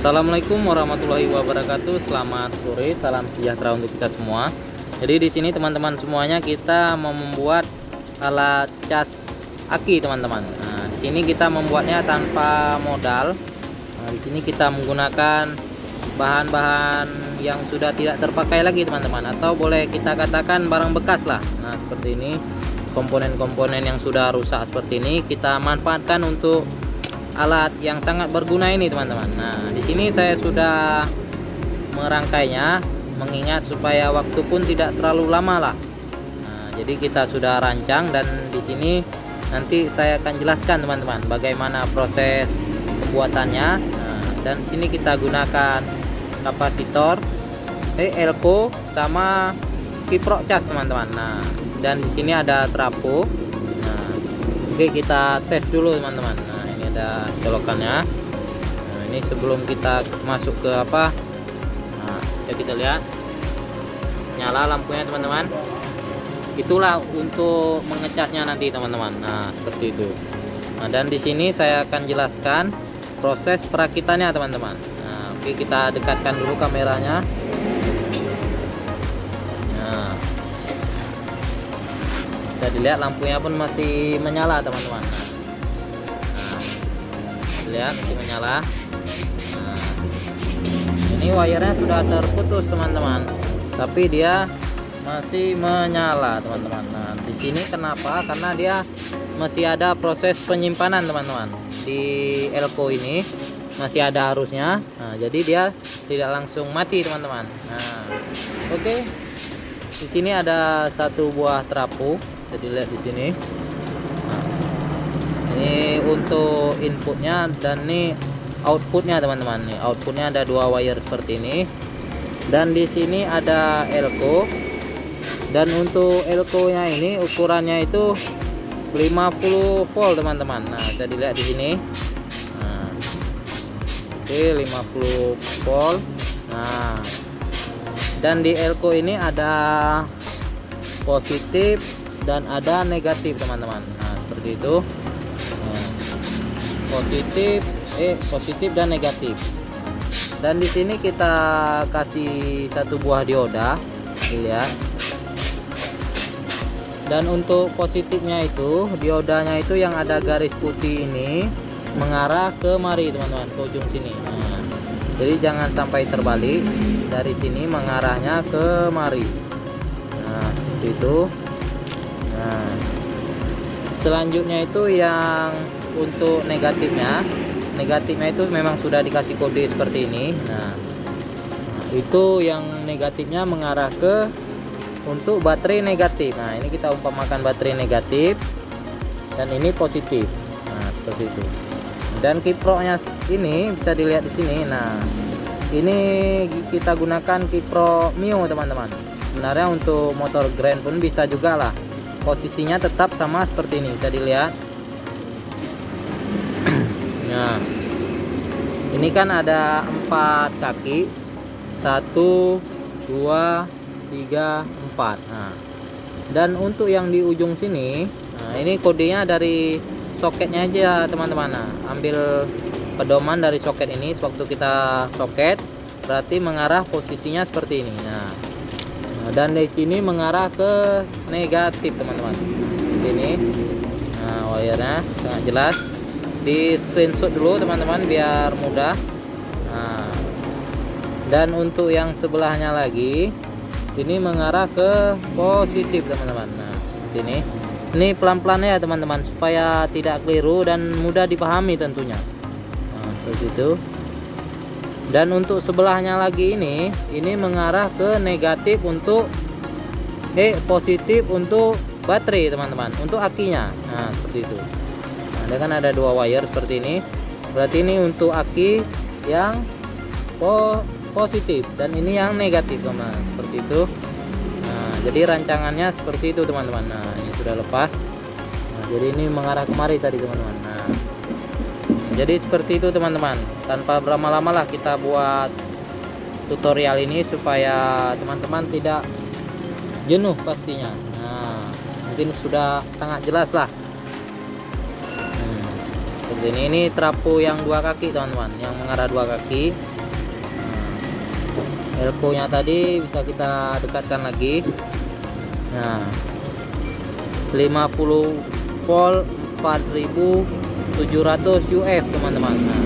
Assalamualaikum warahmatullahi wabarakatuh. Selamat sore, salam sejahtera untuk kita semua. Jadi di sini teman-teman semuanya kita mau membuat alat cas aki teman-teman. Nah, di sini kita membuatnya tanpa modal. Nah, di sini kita menggunakan bahan-bahan yang sudah tidak terpakai lagi teman-teman, atau boleh kita katakan barang bekas lah. Nah, seperti ini komponen-komponen yang sudah rusak seperti ini kita manfaatkan untuk alat yang sangat berguna ini teman-teman. Nah, di sini saya sudah merangkainya, mengingat supaya waktu pun tidak terlalu lama lah. Nah, jadi kita sudah rancang dan di sini nanti saya akan jelaskan teman-teman bagaimana proses pembuatannya. Nah, dan di sini kita gunakan kapasitor, elko sama kiprok cas teman-teman. Nah, dan di sini ada trafo. Nah, oke, kita tes dulu teman-teman. Nah, ada colokannya. Nah, ini sebelum kita masuk ke apa, nah, bisa kita lihat nyala lampunya teman-teman. Itulah untuk mengecasnya nanti teman-teman. Nah, seperti itu. Nah, dan di sini saya akan jelaskan proses perakitannya teman-teman. Nah, oke, kita dekatkan dulu kameranya. Nah, bisa dilihat lampunya pun masih menyala teman-teman. Lihat masih menyala. Nah, ini wire-nya sudah terputus teman-teman, tapi dia masih menyala teman-teman. Nah, di sini kenapa? Karena dia masih ada proses penyimpanan teman-teman. Di elko ini masih ada arusnya. Nah, jadi dia tidak langsung mati teman-teman. Nah, oke. Di sini ada satu buah trafo, bisa dilihat di sini. Ini untuk inputnya dan ini outputnya teman-teman. Nih outputnya ada dua wire seperti ini, dan di sini ada elko. Dan untuk elko nya ini ukurannya itu 50 volt teman-teman. Nah, bisa dilihat di sini. Nah, oke, 50 volt. Nah, dan di elko ini ada positif dan ada negatif teman-teman. Nah, seperti itu. Positif dan negatif. Dan di sini kita kasih satu buah dioda, lihat. Dan untuk positifnya itu, diodanya itu yang ada garis putih ini mengarah ke mari teman-teman, ke ujung sini. Nah, jadi jangan sampai terbalik, dari sini mengarahnya ke mari. Nah, seperti itu. Nah, selanjutnya itu yang untuk negatifnya itu memang sudah dikasih kode seperti ini. Nah, itu yang negatifnya mengarah ke untuk baterai negatif. Nah, ini kita umpamakan baterai negatif dan ini positif. Nah, seperti itu. Dan kiproknya ini bisa dilihat di sini. Nah, ini kita gunakan kiprok Mio teman-teman. Sebenarnya untuk motor Grand pun bisa juga lah. Posisinya tetap sama seperti ini, bisa dilihat. Nah, ini kan ada 4 kaki, 1 2 3 4. Nah, dan untuk yang di ujung sini, nah ini kodenya dari soketnya aja teman-teman. Nah, ambil pedoman dari soket ini. Sewaktu kita soket berarti mengarah posisinya seperti ini. Nah, dan di sini mengarah ke negatif teman-teman. Ini, nah, wire-nya sangat jelas. Di screenshot dulu teman-teman biar mudah. Nah, dan untuk yang sebelahnya lagi ini mengarah ke positif teman-teman. Nah, ini pelan-pelan ya teman-teman supaya tidak keliru dan mudah dipahami tentunya. Nah, seperti itu. Dan untuk sebelahnya lagi ini mengarah ke negatif untuk positif untuk baterai teman-teman, untuk akinya. Nah, seperti itu. Ada kan ada dua wire seperti ini, berarti ini untuk aki yang positif dan ini yang negatif teman-teman, seperti itu. Nah, jadi rancangannya seperti itu teman-teman. Nah, ini sudah lepas. Nah, jadi ini mengarah kemari tadi teman-teman. Nah, jadi seperti itu teman-teman. Tanpa berlama-lama lah kita buat tutorial ini supaya teman-teman tidak jenuh pastinya. Nah, mungkin sudah sangat jelas lah. Seperti ini trafo yang 2 kaki teman-teman, yang mengarah 2 kaki. elko nya tadi bisa kita dekatkan lagi. Nah, 50 volt 4700 UF teman-teman. Nah,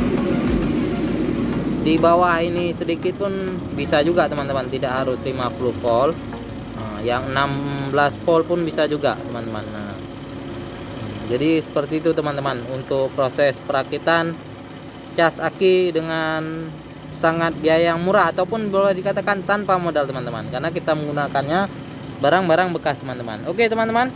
di bawah ini sedikit pun bisa juga teman-teman, tidak harus 50 volt. Nah, yang 16 volt pun bisa juga teman-teman. Nah, jadi seperti itu teman-teman untuk proses perakitan cas aki dengan sangat biaya yang murah, ataupun boleh dikatakan tanpa modal teman-teman, karena kita menggunakannya barang-barang bekas teman-teman. Oke teman-teman,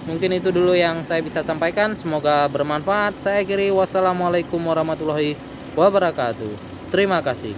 mungkin itu dulu yang saya bisa sampaikan, semoga bermanfaat. Saya akhiri, wassalamualaikum warahmatullahi wabarakatuh. Terima kasih.